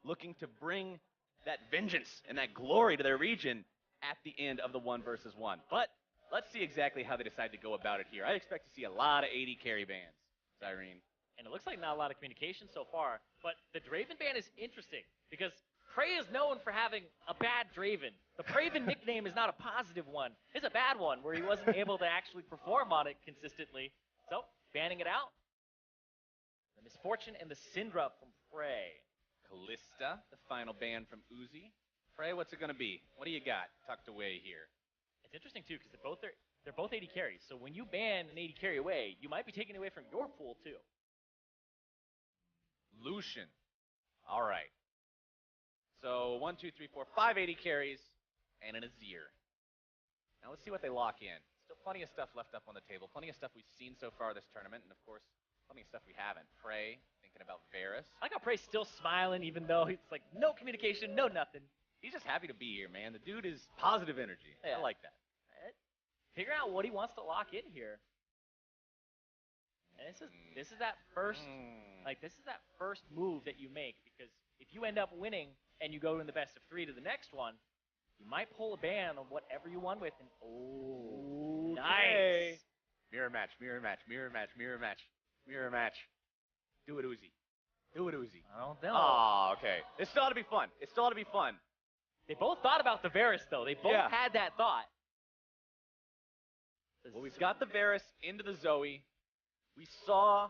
looking to bring that vengeance and that glory to their region at the end of the 1v1. But let's see exactly how they decide to go about it here. I expect to see a lot of AD carry bans, Cyrene. And it looks like not a lot of communication so far, but the Draven ban is interesting because PraY is known for having a bad Draven. The Praven nickname is not a positive one. It's a bad one where he wasn't able to actually perform on it consistently. So, banning it out. The Misfortune and the Syndra from PraY. Kalista, the final ban from Uzi. PraY, what's it going to be? What do you got tucked away here? It's interesting too because they're both 80 carries. So when you ban an 80 carry away, you might be taking away from your pool too. Lucian. All right. So 1, 2, 3, 4, 5 80 carries and an Azir. Now let's see what they lock in. Still plenty of stuff left up on the table. Plenty of stuff we've seen so far this tournament, and of course, plenty of stuff we haven't. PraY, thinking about Varus. I like how PraY's still smiling even though it's like no communication, no nothing. He's just happy to be here, man. The dude is positive energy. Yeah. I like that. Figure out what he wants to lock in here. And this is that first move that you make, because if you end up winning and you go in the best of 3 to the next one, you might pull a ban on whatever you won with, and nice. Mirror match, mirror match, mirror match, mirror match, mirror match. Do it, Uzi. Do it, Uzi. I don't know. Oh, okay. It still ought to be fun. It still ought to be fun. They both thought about the Varus though. They both had that thought. Well, we've got the Varus into the Zoe. We saw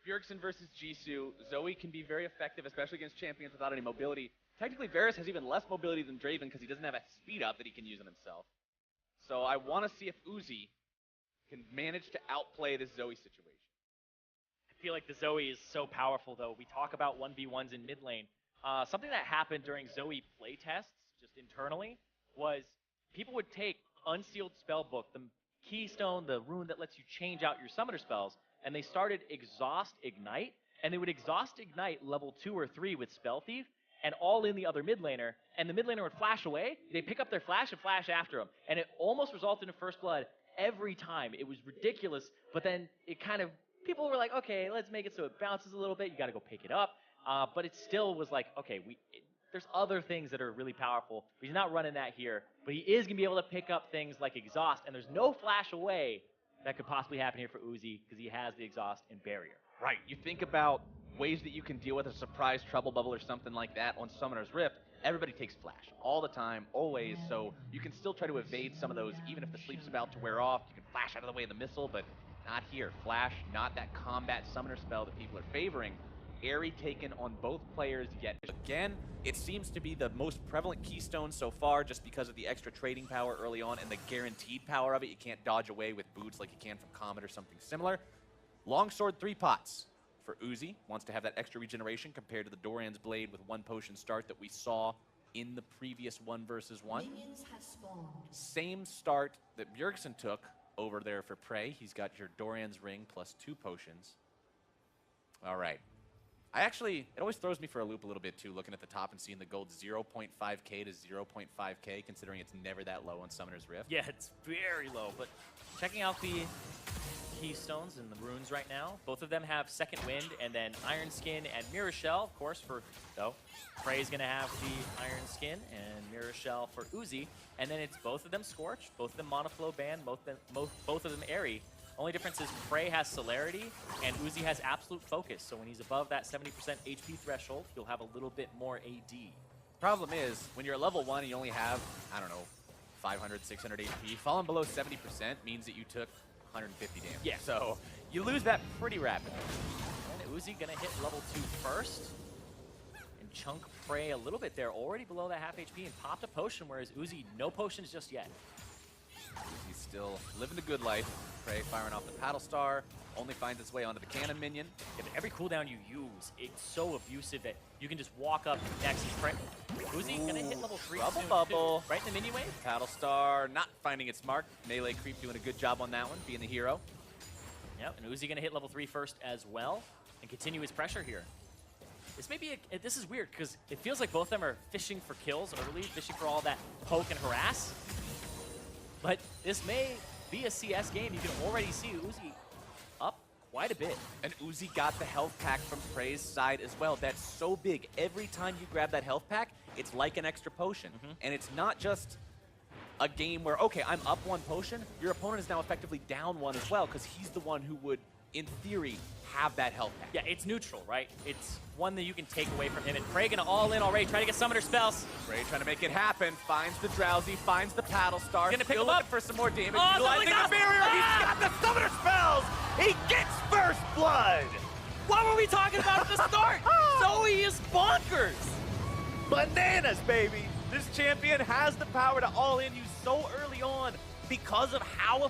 Bjergsen versus Jisoo. Zoe can be very effective, especially against champions without any mobility. Technically, Varus has even less mobility than Draven because he doesn't have a speed up that he can use on himself. So I want to see if Uzi can manage to outplay this Zoe situation. I feel like the Zoe is so powerful, though. We talk about 1v1s in mid lane. Something that happened during Zoe playtests, just internally, was people would take Unsealed Spellbook, the keystone, the rune that lets you change out your summoner spells, and they started Exhaust Ignite, and they would Exhaust Ignite level 2 or 3 with Spell Thief, and all in the other mid laner, and the mid laner would flash away, they pick up their flash and flash after him, and it almost resulted in first blood every time. It was ridiculous, but then it kind of, people were like, okay, let's make it so it bounces a little bit, you gotta go pick it up, but it still was like, okay, there's other things that are really powerful. He's not running that here, but he is going to be able to pick up things like Exhaust, and there's no flash away that could possibly happen here for Uzi because he has the Exhaust and Barrier. Right. You think about ways that you can deal with a surprise Trouble Bubble or something like that on Summoner's Rift. Everybody takes Flash all the time, always, so you can still try to evade some of those, even if the sleep's about to wear off. You can flash out of the way of the missile, but not here. Flash, not that combat Summoner spell that people are favoring. Airy taken on both players yet again. It seems to be the most prevalent keystone so far just because of the extra trading power early on and the guaranteed power of it. You can't dodge away with boots like you can from Comet or something similar. Longsword 3 pots for Uzi. Wants to have that extra regeneration compared to the Doran's Blade with 1 potion start that we saw in the previous 1v1. Same start that Bjergsen took over there for PraY. He's got your Doran's Ring plus 2 potions. All right. It always throws me for a loop a little bit too, looking at the top and seeing the gold 0.5k to 0.5k, considering it's never that low on Summoner's Rift. Yeah, it's very low, but checking out the keystones and the runes right now, both of them have Second Wind, and then Iron Skin and Mirror Shell, of course, PraY is going to have the Iron Skin and Mirror Shell for Uzi, and then it's both of them Scorch, both of them Monoflow Ban, both of them Airy. Only difference is PraY has Celerity and Uzi has Absolute Focus. So when he's above that 70% HP threshold, he'll have a little bit more AD. Problem is, when you're at level 1 and you only have, I don't know, 500, 600 HP, falling below 70% means that you took 150 damage. Yeah. So you lose that pretty rapidly. And Uzi gonna hit level 2 first. And chunk PraY a little bit there, already below that half HP, and popped a potion, whereas Uzi, no potions just yet. He's still living the good life. PraY firing off the Paddle Star, only finds its way onto the cannon minion. Yeah, but every cooldown you use, it's so abusive that you can just walk up next and PraY. Uzi gonna hit level 3 Bubble soon, bubble. too. Right in the minion wave. Paddle Star not finding its mark. Melee Creep doing a good job on that one, being the hero. Yep, and Uzi gonna hit level 3 first as well and continue his pressure here. This may be this is weird because it feels like both of them are fishing for kills early, fishing for all that poke and harass. But this may be a CS game. You can already see Uzi up quite a bit. And Uzi got the health pack from PraY's side as well. That's so big. Every time you grab that health pack, it's like an extra potion. And it's not just a game where, okay, I'm up 1 potion, your opponent is now effectively down 1 as well, because he's the one who would, in theory, have that health pack. Yeah, it's neutral, right? It's one that you can take away from him. And PraY gonna all in already, try to get summoner spells. PraY trying to make it happen, finds the Drowsy, finds the Paddle Star. Gonna pick still him up. looking for some more damage. Oh, Utilizing something the else. barrier, he's got the summoner spells! He gets first blood! What were we talking about at the start? Zoe is bonkers! Bananas, baby! This champion has the power to all in you so early on because of how